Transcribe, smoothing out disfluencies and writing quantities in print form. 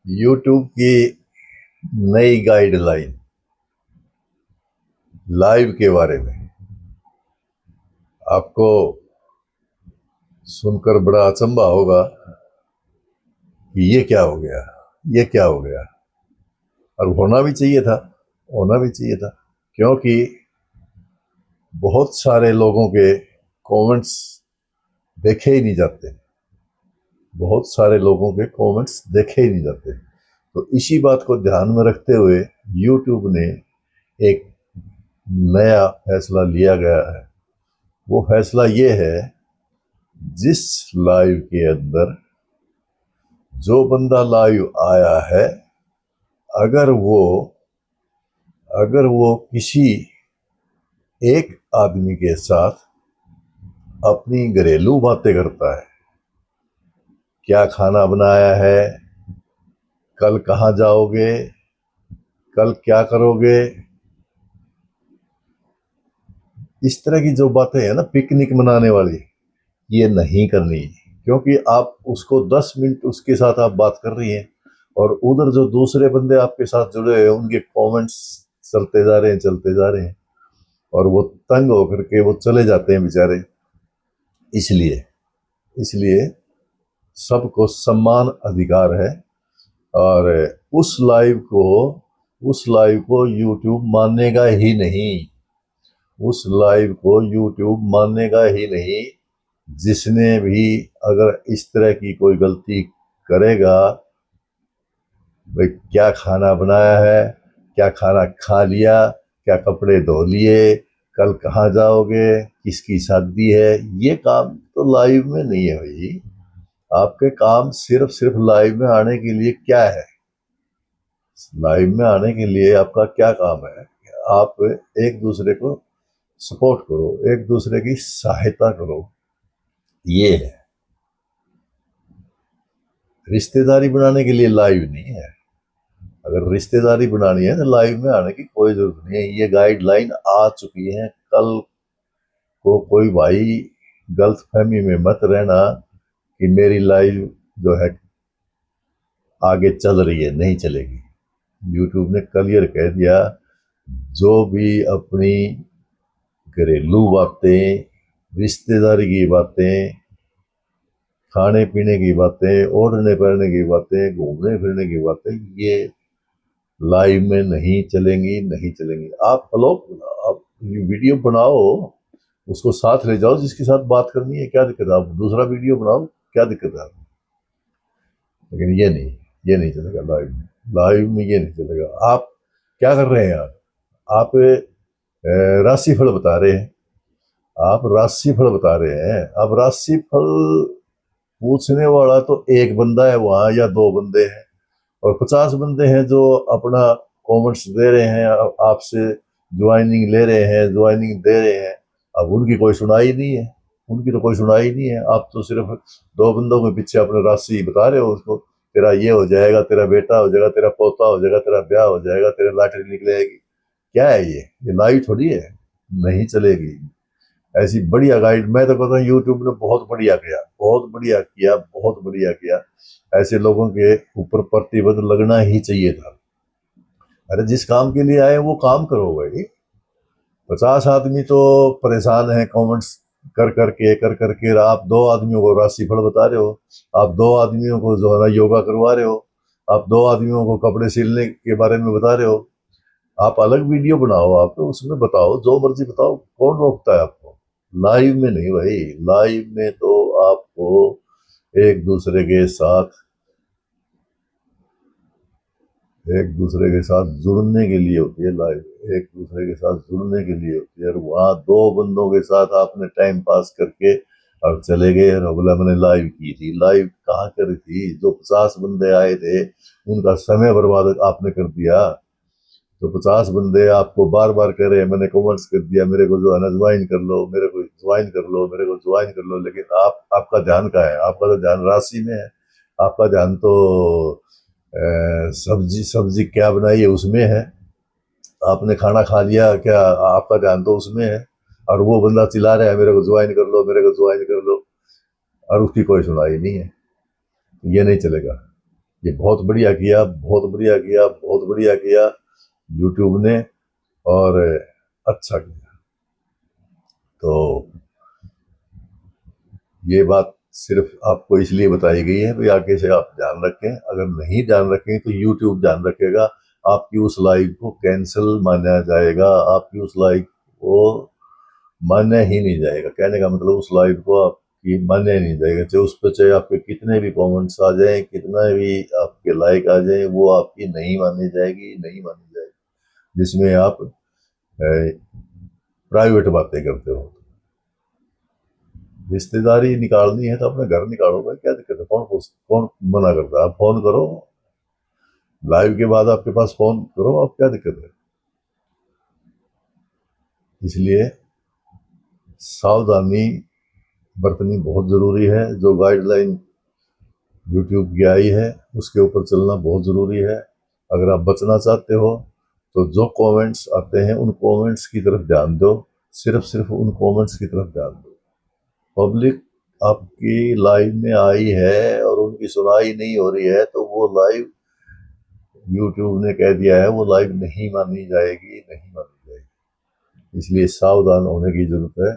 YouTube की नई guideline live के बारे में आपको सुनकर बड़ा अचंभा होगा कि ये क्या हो गया, ये क्या हो गया। और होना भी चाहिए था, होना भी चाहिए था, क्योंकि बहुत सारे लोगों के कमेंट्स देखे ही नहीं जाते, बहुत सारे लोगों के कमेंट्स देखे ही नहीं जाते। तो इसी बात को ध्यान में रखते हुए यूट्यूब ने एक नया फैसला लिया गया है। वो फैसला ये है, जिस लाइव के अंदर जो बंदा लाइव आया है, अगर वो किसी एक आदमी के साथ अपनी घरेलू बातें करता है, क्या खाना बनाया है, कल कहाँ जाओगे, कल क्या करोगे, इस तरह की जो बातें हैं ना, पिकनिक मनाने वाली, ये नहीं करनी। क्योंकि आप उसको 10 मिनट उसके साथ आप बात कर रही हैं और उधर जो दूसरे बंदे आपके साथ जुड़े हैं उनके कमेंट्स चलते जा रहे हैं, चलते जा रहे हैं, और वो तंग होकर के वो चले जाते हैं बेचारे। इसलिए इसलिए सबको समान अधिकार है, और उस लाइव को यूट्यूब मानेगा ही नहीं, उस लाइव को यूट्यूब मानेगा ही नहीं। जिसने भी अगर इस तरह की कोई गलती करेगा, भाई क्या खाना बनाया है, क्या खाना खा लिया, क्या कपड़े धो लिए, कल कहाँ जाओगे, किसकी शादी है, ये काम तो लाइव में नहीं है भाई। आपके काम सिर्फ सिर्फ लाइव में आने के लिए क्या है, लाइव में आने के लिए आपका क्या काम है? आप एक दूसरे को सपोर्ट करो, एक दूसरे की सहायता करो, ये है। रिश्तेदारी बनाने के लिए लाइव नहीं है। अगर रिश्तेदारी बनानी है तो लाइव में आने की कोई जरूरत नहीं है। ये गाइडलाइन आ चुकी है। कल को कोई भाई गलत फहमी में मत रहना कि मेरी लाइव जो है आगे चल रही है, नहीं चलेगी। यूट्यूब ने क्लियर कह दिया, जो भी अपनी घरेलू बातें, रिश्तेदारी की बातें, खाने पीने की बातें, ओढ़ने पहनने की बातें, घूमने फिरने की बातें, ये लाइव में नहीं चलेंगी, नहीं चलेंगी। आप आप वीडियो बनाओ, उसको साथ ले जाओ, जिसके साथ बात करनी है, क्या दिक्कत है? आप दूसरा वीडियो बनाओ, क्या दिक्कत है? लेकिन ये नहीं चलेगा लाइव में, लाइव में ये नहीं चलेगा। आप क्या कर रहे हैं यार? आप राशिफल बता रहे हैं, आप राशिफल बता रहे हैं। अब राशिफल पूछने वाला तो एक बंदा है वहां, या दो बंदे हैं, और 50 बंदे हैं जो अपना कमेंट्स दे रहे हैं, आपसे ज्वाइनिंग ले रहे हैं, ज्वाइनिंग दे रहे हैं। अब उनकी कोई सुनाई नहीं है, उनकी तो कोई सुनाई नहीं है। आप तो सिर्फ दो बंदों के पीछे अपने राशि बता रहे हो उसको, तेरा ये हो जाएगा, तेरा बेटा हो जाएगा, तेरा पोता हो जाएगा, तेरा ब्याह हो जाएगा, तेरे लॉटरी निकलेगी। क्या है ये लाइव थोड़ी है, नहीं चलेगी। ऐसी बढ़िया गाइड, मैं तो कहता हूँ यूट्यूब ने बहुत बढ़िया किया, बहुत बढ़िया किया, बहुत बढ़िया किया। ऐसे लोगों के ऊपर प्रतिबंध लगना ही चाहिए था। अरे जिस काम के लिए आए वो काम करो भाई। 50 आदमी तो परेशान है कमेंट्स कर करके। आप दो आदमियों को राशिफल बता रहे हो, आप दो आदमियों को जो है ना योगा करवा रहे हो, आप दो आदमियों को कपड़े सिलने के बारे में बता रहे हो। आप अलग वीडियो बनाओ, आप तो उसमें बताओ, जो मर्जी बताओ, कौन रोकता है आपको? लाइव में नहीं भाई, लाइव में तो आपको एक दूसरे के साथ एक दूसरे के साथ जुड़ने के लिए होती है लाइव, एक दूसरे के साथ जुड़ने के लिए होती है। और वहां दो बंदों के साथ आपने टाइम पास करके और चले गए, और बोला मैंने लाइव की थी। लाइव कहाँ करी थी? जो 50 बंदे आए थे उनका समय बर्बाद आपने कर दिया। तो 50 बंदे आपको बार बार कह रहे हैं, मैंने कमेंट्स कर दिया, मेरे को जो है ना ज्वाइन कर लो, मेरे को ज्वाइन कर लो, मेरे को ज्वाइन कर लो, लेकिन आपका ध्यान कहाँ है? आपका तो ध्यान राशि में है, आपका ध्यान तो सब्जी सब्जी क्या बनाई है उसमें है, आपने खाना खा लिया क्या, आपका ध्यान तो उसमें है। और वो बंदा चिल्ला रहा है, मेरे को ज्वाइन कर लो, मेरे को ज्वाइन कर लो, और उसकी कोई सुनाई नहीं है। ये नहीं चलेगा, ये बहुत बढ़िया किया, बहुत बढ़िया किया, बहुत बढ़िया किया यूट्यूब ने, और अच्छा किया। तो ये बात सिर्फ आपको इसलिए बताई गई है भाई आगे से आप ध्यान रखें, अगर नहीं ध्यान रखें तो यूट्यूब ध्यान रखेगा, आपकी उस लाइव को कैंसिल माना जाएगा, आपकी उस लाइव को माना ही नहीं जाएगा। कहने का मतलब उस लाइव को आपकी माना ही नहीं जाएगा, चाहे उस पर चाहे आपके कितने भी कमेंट्स आ जाए, कितना भी आपके लाइक आ जाए, वो आपकी नहीं मानी जाएगी, नहीं मानी जाएगी। जिसमें आप प्राइवेट बातें करते हो। रिश्तेदारी निकालनी है तो अपने घर निकालो भाई, क्या दिक्कत है? कौन मना करता है? आप फोन करो, लाइव के बाद आपके पास फोन करो, आप क्या दिक्कत है? इसलिए सावधानी बरतनी बहुत जरूरी है। जो गाइडलाइन यूट्यूब की आई है उसके ऊपर चलना बहुत जरूरी है। अगर आप बचना चाहते हो तो जो कमेंट्स आते हैं उन कमेंट्स की तरफ ध्यान दो, सिर्फ उन कमेंट्स की तरफ ध्यान दो। पब्लिक आपकी लाइव में आई है और उनकी सुनाई नहीं हो रही है तो वो लाइव यूट्यूब ने कह दिया है वो लाइव नहीं मानी जाएगी, नहीं मानी जाएगी। इसलिए सावधान होने की जरूरत है।